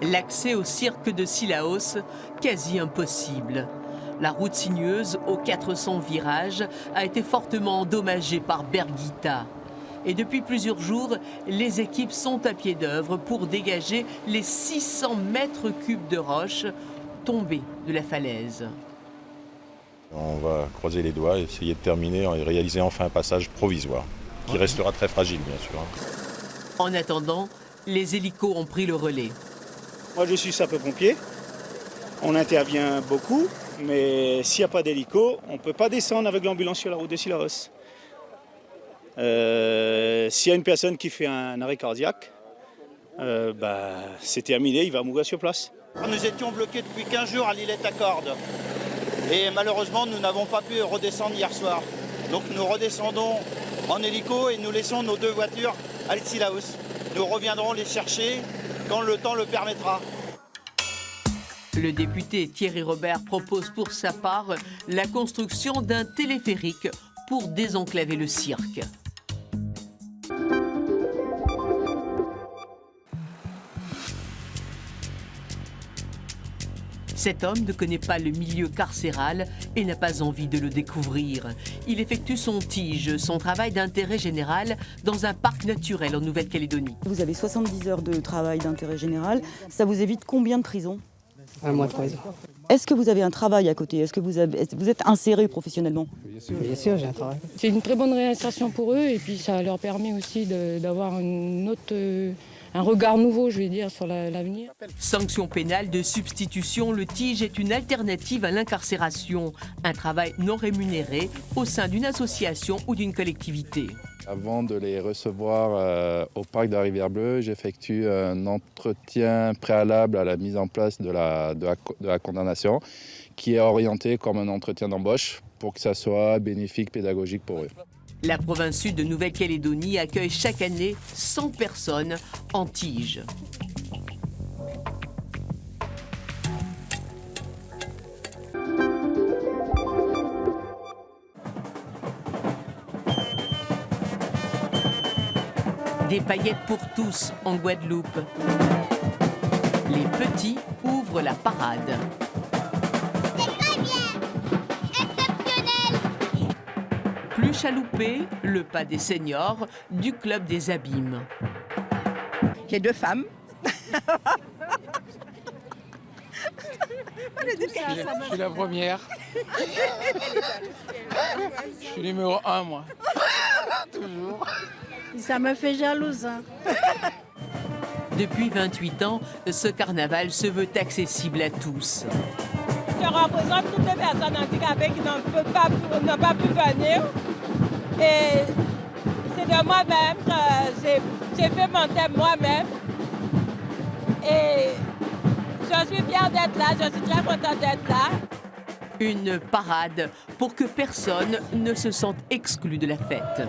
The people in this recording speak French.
L'accès au cirque de Cilaos, quasi impossible. La route sinueuse aux 400 virages a été fortement endommagée par Berguita. Et depuis plusieurs jours, les équipes sont à pied d'œuvre pour dégager les 600 mètres cubes de roches tombées de la falaise. On va croiser les doigts, essayer de terminer et réaliser enfin un passage provisoire, qui restera très fragile bien sûr. En attendant, les hélicos ont pris le relais. Moi je suis sapeur-pompier, on intervient beaucoup, mais s'il n'y a pas d'hélico, on ne peut pas descendre avec l'ambulance sur la route de Cilaos. S'il y a une personne qui fait un arrêt cardiaque, c'est terminé, il va mourir sur place. Nous étions bloqués depuis 15 jours à l'îlette à Cordes. Et malheureusement, nous n'avons pas pu redescendre hier soir. Donc nous redescendons en hélico et nous laissons nos 2 voitures à Cilaos. Nous reviendrons les chercher quand le temps le permettra. Le député Thierry Robert propose pour sa part la construction d'un téléphérique pour désenclaver le cirque. Cet homme ne connaît pas le milieu carcéral et n'a pas envie de le découvrir. Il effectue son TIGE, son travail d'intérêt général, dans un parc naturel en Nouvelle-Calédonie. Vous avez 70 heures de travail d'intérêt général. Ça vous évite combien de prison? 1 mois de prison. Est-ce que vous avez un travail à côté? Est-ce que vous êtes inséré professionnellement? Bien sûr, j'ai un travail. C'est une très bonne réinsertion pour eux et puis ça leur permet aussi d'avoir un regard nouveau, je vais dire, sur l'avenir. Sanction pénale de substitution, le TIGE est une alternative à l'incarcération, un travail non rémunéré au sein d'une association ou d'une collectivité. Avant de les recevoir au parc de la Rivière-Bleue, j'effectue un entretien préalable à la mise en place de la condamnation qui est orienté comme un entretien d'embauche pour que ça soit bénéfique, pédagogique pour eux. La province sud de Nouvelle-Calédonie accueille chaque année 100 personnes en TIGE. Des paillettes pour tous en Guadeloupe. Les petits ouvrent la parade. Plus chaloupé, le pas des seniors du club des abîmes. J'ai 2 femmes. Je suis la première. Je suis numéro 1, moi. Toujours. Ça me fait jalouse. Hein. Depuis 28 ans, ce carnaval se veut accessible à tous. Je représente toutes les personnes handicapées qui n'ont pas pu venir. Et c'est de moi-même que j'ai fait mon thème moi-même. Et je suis fière d'être là, je suis très contente d'être là. Une parade pour que personne ne se sente exclu de la fête.